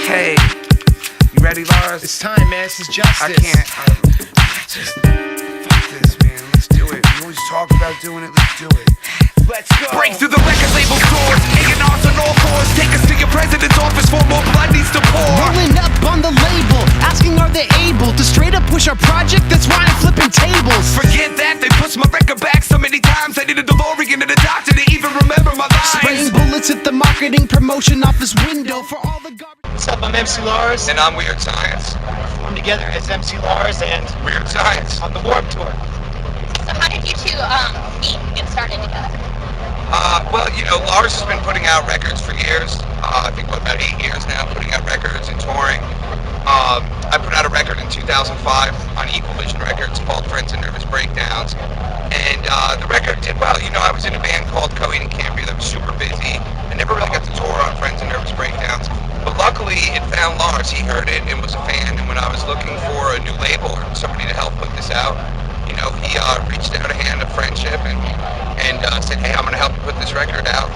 Hey, you ready, Lars? It's time, man. This is justice. I can't. Fuck this, man. Let's do it. We always talk about doing it. Let's do it. Let's go. Break through the record label stores, A&Rs on all fours. Take us to your president's office for more blood needs to pour. Rolling up on the label, asking are they able to straight up push our project? That's why I'm flipping tables. Forget that, they pushed my record back so many times. I need a DeLorean and a doctor to even remember my lines. Spraying bullets at the marketing promotion office window for all the garbage. What's up? I'm MC Lars. And I'm Weird Science. We're together as MC Lars and Weird Science. on the Warped Tour. So how did you two meet and get started together? Well, you know, Lars has been putting out records for years. I think about 8 years now, putting out records and touring. I put out a record in 2005 on Equal Vision Records called Friends and Nervous Breakdowns. And the record did well. You know, I was in a band called Coheed and Cambria that was super busy. I never really got to tour on Friends and Nervous Breakdowns. But luckily, it found Lars. He heard it and was a fan. And when I was looking for a new label or somebody to help put this out, you know, he reached out a hand of friendship and said, hey, I'm going to help you put this record out.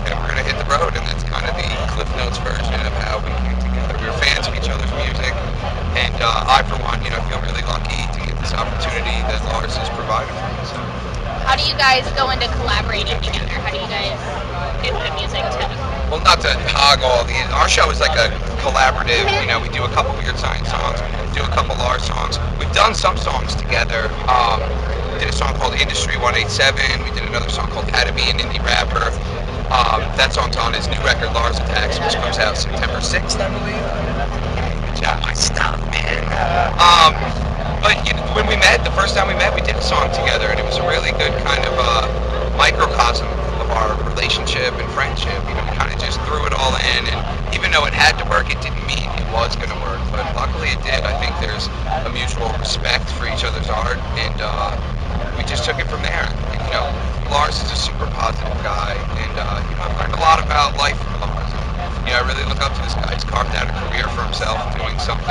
And we're going to hit the road. And that's kind of the Cliff Notes version of how we came together. We were fans of each other's music. And I, for one, you know, feel really lucky to get this opportunity that Lars has provided for me. So. How do you guys go into collaborating together? How do you guys get the music together? Well, not to hog all the... Our show is like a collaborative. You know, we do a couple Weird Science songs, do a couple Lars songs. We've done some songs together. We did a song called Industry 187. We did another song called How to Be an Indie Rapper. That song's on his new record, Lars Attacks, which comes out September 6th, I believe. Good job, my stuff, man. But you know, when we met, the first time we met, we did a song together, and it was a really good kind of microcosm of our relationship and friendship. You know, we kind of just threw it all in, and even though it had to work, it didn't mean it was going to work. But luckily it did. I think there's a mutual respect for each other's art, and we just took it from there. And, you know, Lars is a super positive guy, and you know, I've learned a lot about life from Lars. You know, I really look up to this guy. He's carved out a career for himself doing something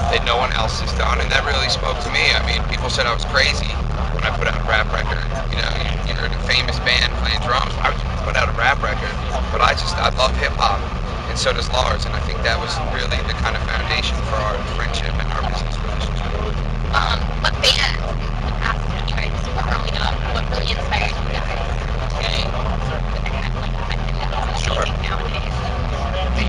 that no one else has done, and that really spoke to me. I mean, people said I was crazy when I put out a rap record. You know, you're in a famous band playing drums. I would put out a rap record, but I love hip-hop, and so does Lars, and I think that was really the kind of foundation for our friendship and our business relationship. What band after you guys were growing up? What really inspired you guys to Sure. nowadays?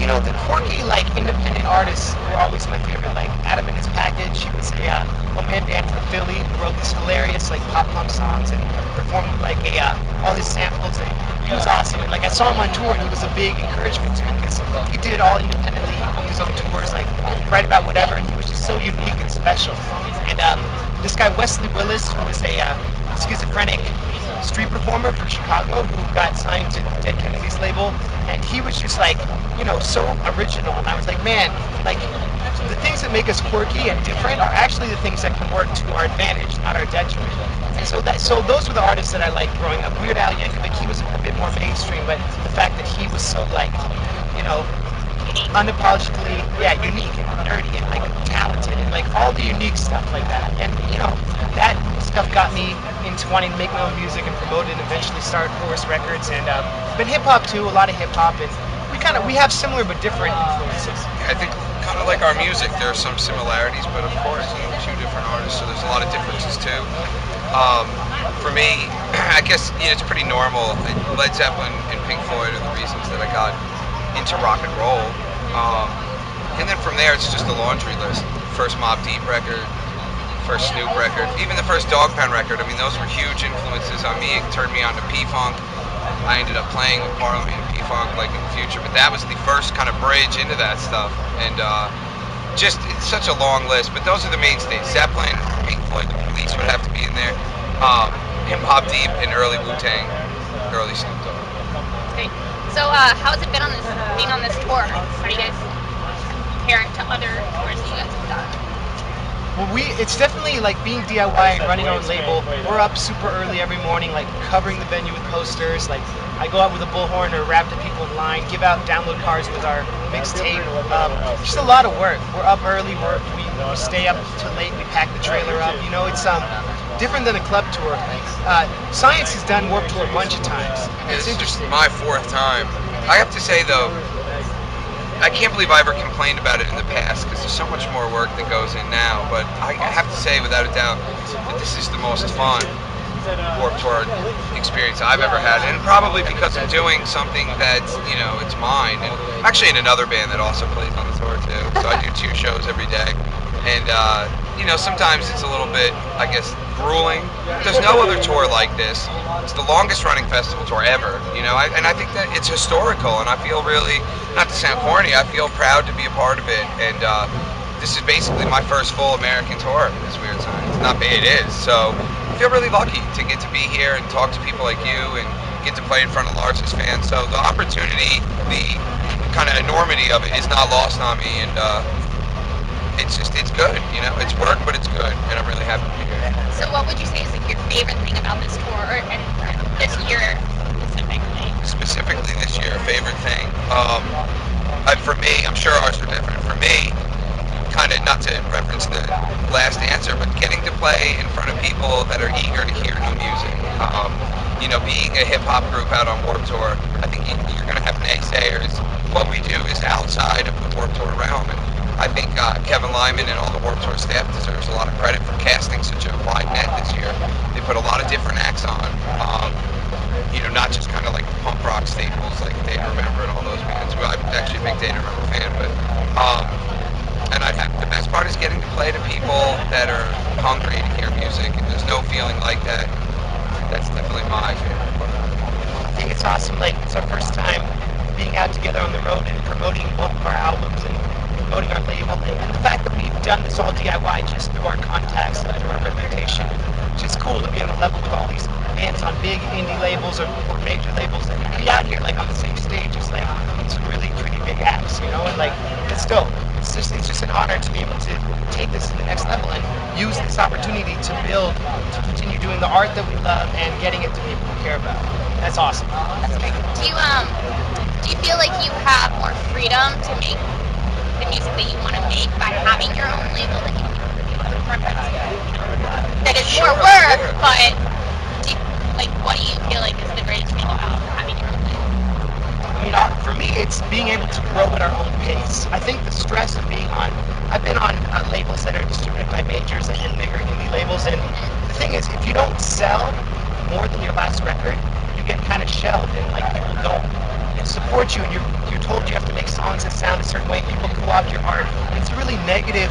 You know, the quirky, like, independent artists were always my favorite. Like, Adam and His Package, he was a one-man band from Philly who wrote these hilarious, like, pop-punk songs and performed, like, all his samples, and he was awesome. And, like, I saw him on tour, and he was a big encouragement to me because he did it all independently on his own tours, like, write about whatever, and he was just so unique and special. And this guy, Wesley Willis, who was a schizophrenic street performer from Chicago who got signed to Dead Kennedy's label, and he was just like, you know, so original. And I was like, man, like, the things that make us quirky and different are actually the things that can work to our advantage, not our detriment. And so those were the artists that I liked growing up. Weird Al Yankovic, he was a bit more mainstream, but the fact that he was so, like, you know, unapologetically, unique and nerdy and, like, talented and, like, all the unique stuff like that. And, you know, that stuff got me into wanting to make my own music and promote it and eventually start Horse Records. And but hip-hop too, a lot of hip-hop, and we have similar but different influences. I think kind of like our music, there are some similarities, but of course, you know, two different artists, so there's a lot of differences too. For me, I guess, you know, it's pretty normal. Led Zeppelin and Pink Floyd are the reasons that I got into rock and roll. And then from there, it's just a laundry list. First Mobb Deep record, first Snoop record, even the first Dog Pound record. I mean, those were huge influences on me. It turned me on to P-Funk. I ended up playing with Parliament and P-Funk, like, in the future, but that was the first kind of bridge into that stuff. And just, it's such a long list, but those are the mainstays. Zeppelin, Pink Floyd, the Police would have to be in there. And Mobb Deep and early Wu-Tang, early Snoop Dogg. Okay. So how's it been being on this tour? How do you guys compare it to other tours that you guys have done? Well, it's definitely like being DIY and running our own label. We're up super early every morning, like covering the venue with posters. Like, I go out with a bullhorn or rap to people in line, give out download cards with our mixtape. Just a lot of work. We're up early. We stay up till late. We pack the trailer up. You know, it's different than a club tour. Science has done Warped Tour a bunch of times. It's interesting. My fourth time. I have to say though, I can't believe I ever complained about it in the past because there's so much more work that goes in now. But I have to say, without a doubt, that this is the most fun Warped Tour experience I've ever had, and probably because I'm doing something that's, it's mine. And I'm actually in another band that also plays on the tour too, so I do 2 shows every day. And sometimes it's a little bit, I guess, grueling. There's no other tour like this. It's the longest running festival tour ever, and I think that it's historical, and I feel really, not to sound corny, I feel proud to be a part of it. And this is basically my first full American tour in this weird time. It's not bad, it is. So I feel really lucky to get to be here and talk to people like you and get to play in front of Lars's fans. So the opportunity, the kind of enormity of it is not lost on me, and it's good, it's work, but it's good, and I'm really happy to be here. So what would you say is like your favorite thing about this tour and this year specifically? Specifically this year, favorite thing. For me, I'm sure ours are different. For me, kind of not to reference the last answer, but getting to play in front of people that are eager to hear new music. Being a hip hop group out on Warped Tour, I think you're going to have naysayers. What we do is outside of the Warped Tour realm. And I think Kevin Lyman and all the Warped Tour staff deserves a lot of credit for casting such a wide net this year. They put a lot of different acts on, not just kind of like punk rock staples like Data Remember and all those bands. Well, I'm actually a big Data Remember fan, but and the best part is getting to play to people that are hungry to hear music, and there's no feeling like that. That's definitely my favorite part. I think it's awesome. Like, it's our first time being out together on the road and promoting both of our albums and promoting our label. And the fact that we've done this all DIY just through our contacts and through our reputation, it's just cool to be on a level with all these bands on big indie labels or major labels and be out here like on the same stage as like some really pretty big acts, and like it's dope. It's just an honor to be able to take this to the next level and use this opportunity to build, to continue doing the art that we love and getting it to people who care about it. That's awesome. That's great. Do you feel like you have more freedom to make the music that you want to make by having your own label that you that is more work, but what do you feel like is the greatest thing about having your own label? For me, it's being able to grow at our own pace. I think the stress of I've been on labels that are distributed by majors and bigger indie labels, and the thing is, if you don't sell more than your last record, you get kind of shelved, and like people don't support you, and you're told you have to make songs that sound a certain way, people co-opt your art. It's a really negative,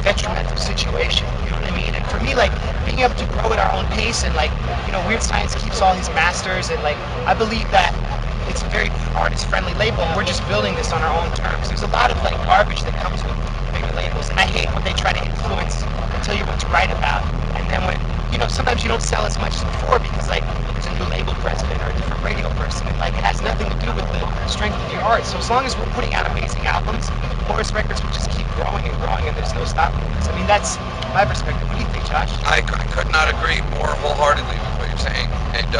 detrimental situation, you know what I mean? And for me, like, being able to grow at our own pace, and like, Weird Science keeps all his masters, and like, I believe that it's a very artist-friendly label, and we're just building this on our own terms. There's a lot of like garbage that comes with bigger labels, and I hate when they try to influence and tell you what to write about, and then when sometimes you don't sell as much as before because like there's a new label president or a different radio person, and like it has nothing to do with the strength of your art. So as long as we're putting out amazing albums, Horus Records will just keep growing and growing, and there's no stopping this. I mean, that's my perspective. What do you think, Josh? I could not agree more wholeheartedly with what you're saying, and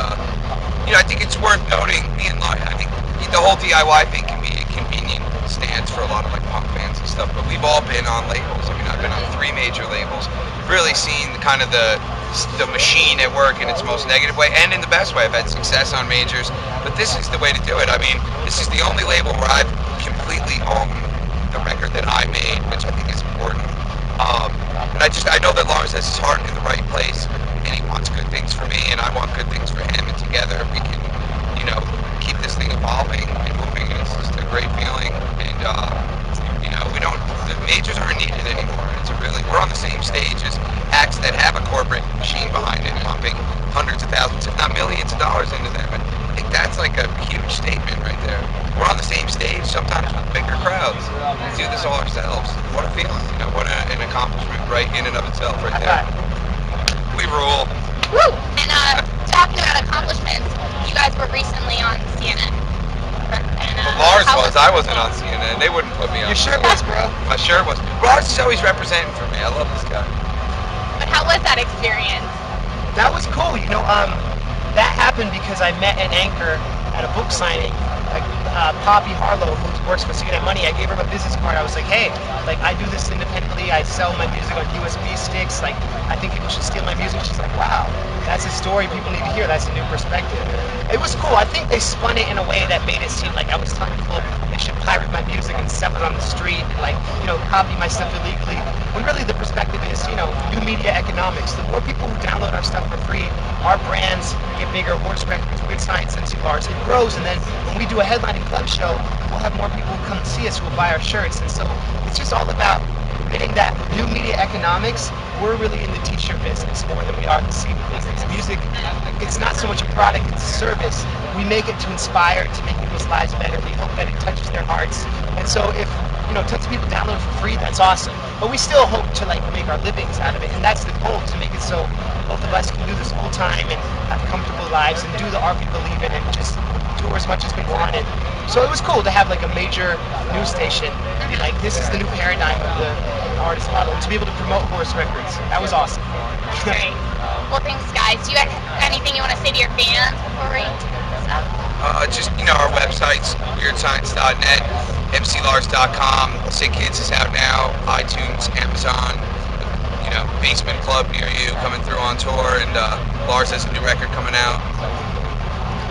I think it's worth noting. I think the whole DIY thing can be a convenient stance for a lot of like punk bands and stuff, but we've all been on labels. I mean, I've been on 3 major labels, really seen kind of the machine at work in its most negative way and in the best way. I've had success on majors, but this is the way to do it. I mean, this is the only label where I've completely owned the record that I made, which I think is important. And I know that Lars has his heart in the right place, and he wants good things for me, and I want good things for him, and together we can, keep this thing evolving and moving, and it's just a great feeling. And the majors aren't needed anymore. We're on the same stage as acts that have a corporate machine behind it, pumping hundreds of thousands, if not millions of dollars into them. And I think that's like a huge statement right there. We're on the same stage, sometimes with bigger crowds. We do this all ourselves. What a feeling, what an accomplishment right in and of itself right there. We rule. Woo! And talking about accomplishments, you guys were recently on CNN. And, Lars was. I wasn't on CNN. They wouldn't put me on. Your shirt was, bro. My shirt was. Lars is always representing for me. I love this guy. But how was that experience? That was cool. That happened because I met an anchor at a book signing, Poppy Harlow, who works for CNN Money. I gave her my business card. I was like, hey, like I do this independently. I sell my music on USB sticks. Like, I think people should steal my music. She's like, wow, that's a story people need to hear. That's a new perspective. It was cool. I think they spun it in a way that made it seem like I was telling people they should pirate my music and sell it on the street, and like, you know, copy my stuff illegally. When really the perspective is, you know, new media economics. The more people who download our stuff for free, our brands get bigger. Horse Records, Weird Science, MC Lars, it grows. And then when we do a headlining club show, we'll have more people who come and see us who will buy our shirts. And so it's just all about getting that new media economics. We're really in the t-shirt business more than we are the CD business. Music, it's not so much a product, it's a service. We make it to inspire, to make people's lives better. We hope that it touches their hearts. And so if, you know, tons of people download it for free, that's awesome. But we still hope to like make our livings out of it. And that's the goal, to make it so both of us can do this full time and have comfortable lives and do the art we believe in and just tour as much as we want. And so it was cool to have like a major news station be like, this is the new paradigm of the artist model, and to be able to promote Horse Records. That was awesome. Great. Well, thanks, guys. Do you have anything you want to say to your fans before we stop? Just, you know, our websites, weirdscience.net, mclars.com, Sick Kids is out now, iTunes, Amazon, you know, Basement Club near you coming through on tour, and Lars has a new record coming out.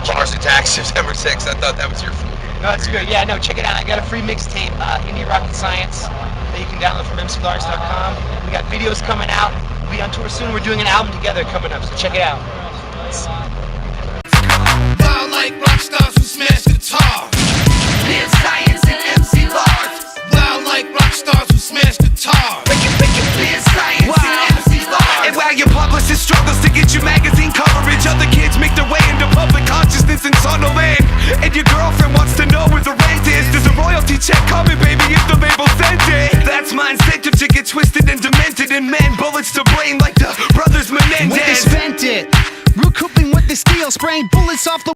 Mars Attacks September 6th. I thought that was your No, that's good. Yeah, no, check it out. I got a free mixtape, Indie Rocket Science, that you can download from mclars.com. We got videos coming out. We'll be on tour soon. We're doing an album together coming up, so check it out. Wild like rock stars who smash guitar. Weird Science and MC Lars. Wild like rock stars who smash guitar. Weird Science and MC Lars. And while your publicist struggles to get you magazine coverage, other kids make their way into public consciousness and tunnel in. And your girlfriend wants to know where the rent is. There's a royalty check coming, baby, if the label sent it. That's my incentive to get twisted and demented and men bullets to brain like the brothers Menendez. When they spent it, recouping what they steal, spraying bullets off the